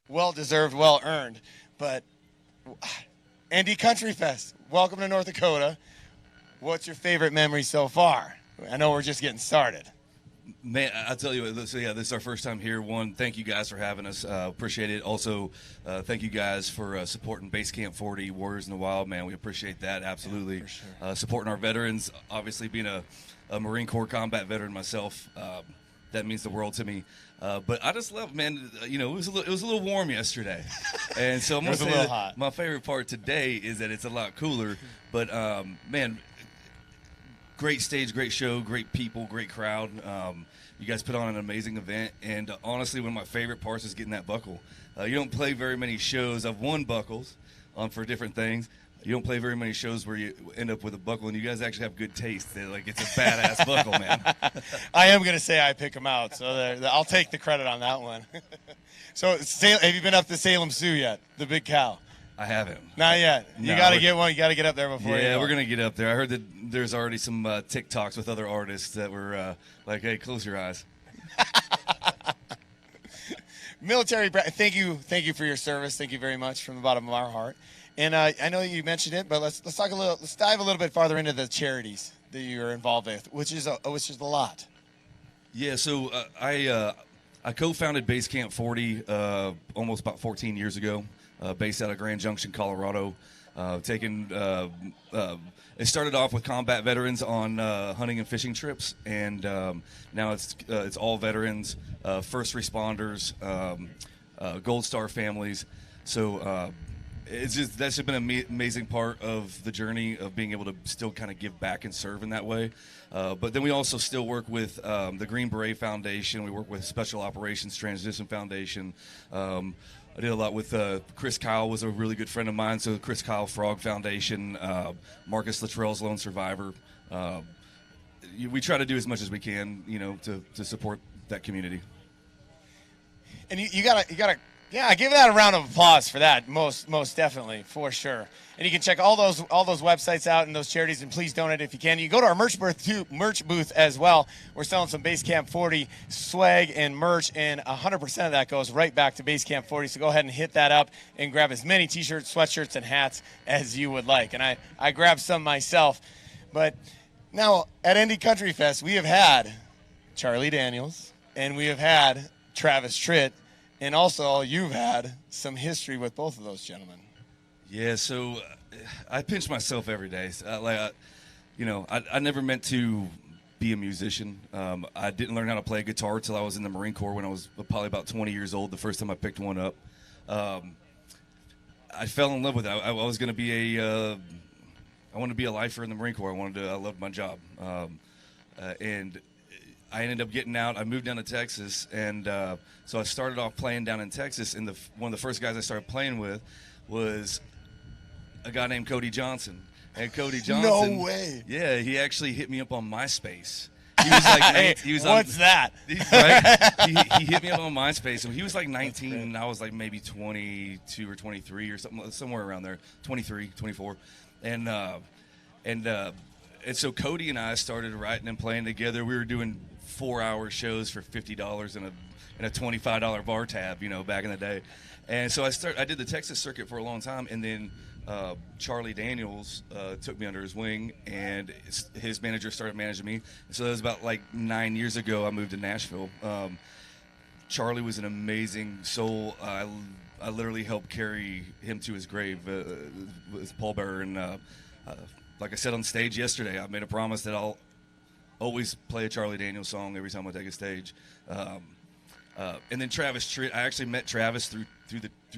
Well deserved, well earned. But Andy Country Fest, welcome to North Dakota. What's your favorite memory so far? I know we're just getting started. Man, I tell you what, so yeah, this is our first time here. One, thank you guys for having us. Appreciate it. Also, thank you guys for supporting Base Camp 40, Warriors in the Wild, man. We appreciate that, absolutely. Yeah, for sure. Supporting our veterans, obviously being a Marine Corps combat veteran myself, that means the world to me. But I just love, man, it was a little warm yesterday. And so I'm going to say that hot. my favorite part today is that it's a lot cooler. But, man, great stage, great show, great people, great crowd. You guys put on an amazing event, and honestly, one of my favorite parts is getting that buckle. You don't play very many shows. I've won buckles for different things. You don't play very many shows where you end up with a buckle, and you guys actually have good taste. Like, it's a badass buckle, man. I am going to say I pick them out, so I'll take the credit on that one. So, have you been up to Salem Sioux yet, the big cow? I haven't. Not yet. You No, got to get one. You got to get up there before. Yeah, you go. we're going to get up there. I heard that there's already some TikToks with other artists that were like, hey, close your eyes. Military. Thank you for your service. Thank you very much from the bottom of our heart. And I know you mentioned it, but let's talk a little. Let's dive a little bit farther into the charities that you are involved with, which is a lot. Yeah, so I co-founded Base Camp 40 almost about 14 years ago, based out of Grand Junction, Colorado. It started off with combat veterans on hunting and fishing trips, and now it's all veterans, first responders, Gold Star families. So that's just been an amazing part of the journey of being able to still kind of give back and serve in that way. But then we also still work with the Green Beret Foundation. We work with Special Operations Transition Foundation. I did a lot with Chris Kyle was a really good friend of mine, so the Chris Kyle Frog Foundation, Marcus Luttrell's Lone Survivor. We try to do as much as we can, to support that community. And you gotta. Yeah, give that a round of applause for that. Most definitely, for sure. And you can check all those websites out and those charities, and please donate if you can. You can go to our merch booth as well. We're selling some Base Camp 40 swag and merch, and 100% of that goes right back to Base Camp 40. So go ahead and hit that up and grab as many T-shirts, sweatshirts, and hats as you would like. And I grabbed some myself. But now at Indie Country Fest, we have had Charlie Daniels and we have had Travis Tritt. And also, you've had some history with both of those gentlemen. Yeah, so I pinch myself every day. I never meant to be a musician. I didn't learn how to play guitar till I was in the Marine Corps when I was probably about 20 years old, the first time I picked one up. I fell in love with it. I was going to be I wanted to be a lifer in the Marine Corps. I loved my job. And I ended up getting out. I moved down to Texas, and so I started off playing down in Texas. And one of the first guys I started playing with was a guy named Cody Johnson. And Cody Johnson, no way. Yeah, he actually hit me up on MySpace. He was like, what's that? Right? He hit me up on MySpace, and he was like 19, and I was like maybe 22 or 23 or something, somewhere around there, 23, 24, and so Cody and I started writing and playing together. We were doing 4-hour shows for $50 in a $25 bar tab, back in the day. And so I did the Texas circuit for a long time, and then Charlie Daniels took me under his wing, and his manager started managing me. So that was about like 9 years ago. I moved to Nashville. Charlie was an amazing soul. I literally helped carry him to his grave with pallbearer, and like I said on stage yesterday, I made a promise that I'll always play a Charlie Daniels song every time I take a stage. And then Travis Tritt, I actually met Travis through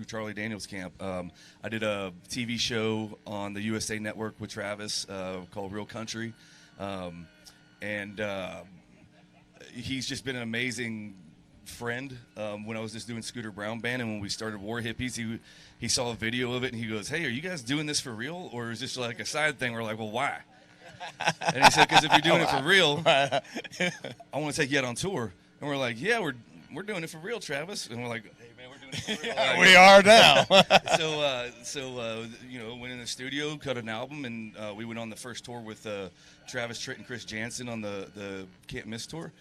Charlie Daniels camp. I did a TV show on the USA Network with Travis called Real Country, and he's just been an amazing friend. When I was just doing Scooter Brown Band, and when we started War Hippies, he saw a video of it, and he goes, "Hey, are you guys doing this for real, or is this like a side thing?" We're like, "Well, why?" And he said, "Because if you're doing it for real, I want to take you out on tour." And we're like, "Yeah, we're doing it for real, Travis." And we're like, "Hey, man, we're doing it for real." Yeah, we are now. So went in the studio, cut an album, and we went on the first tour with Travis Tritt and Chris Jansen on the Can't Miss tour.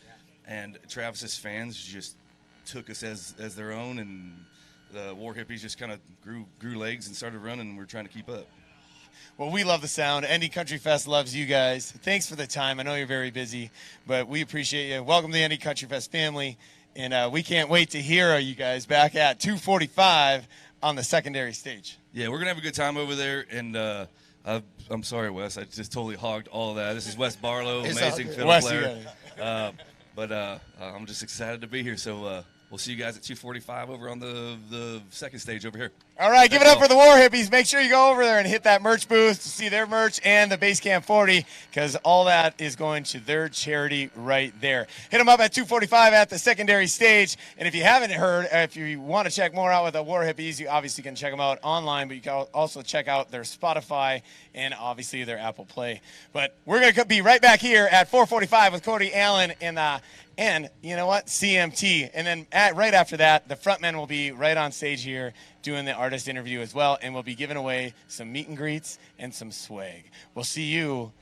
And Travis's fans just took us as their own, and the War Hippies just kind of grew legs and started running, and we're trying to keep up. Well, we love the sound. Indie Country Fest loves you guys. Thanks for the time. I know you're very busy, but we appreciate you. Welcome to the Indie Country Fest family, and we can't wait to hear you guys back at 245 on the secondary stage. Yeah, we're gonna have a good time over there, and I'm sorry, Wes, I just totally hogged all of that. This is Wes Barlow, amazing fiddle Wes, player. But I'm just excited to be here. So we'll see you guys at 245 over on the second stage over here. All right, give it up for the War Hippies. Make sure you go over there and hit that merch booth to see their merch and the Basecamp 40, because all that is going to their charity right there. Hit them up at 245 at the secondary stage. And if you haven't heard, if you want to check more out with the War Hippies, you obviously can check them out online, but you can also check out their Spotify and obviously their Apple Play. But we're going to be right back here at 445 with Cody Allen and you know what? CMT. And then right after that, the frontmen will be right on stage here doing the artist interview as well, and we'll be giving away some meet and greets and some swag. We'll see you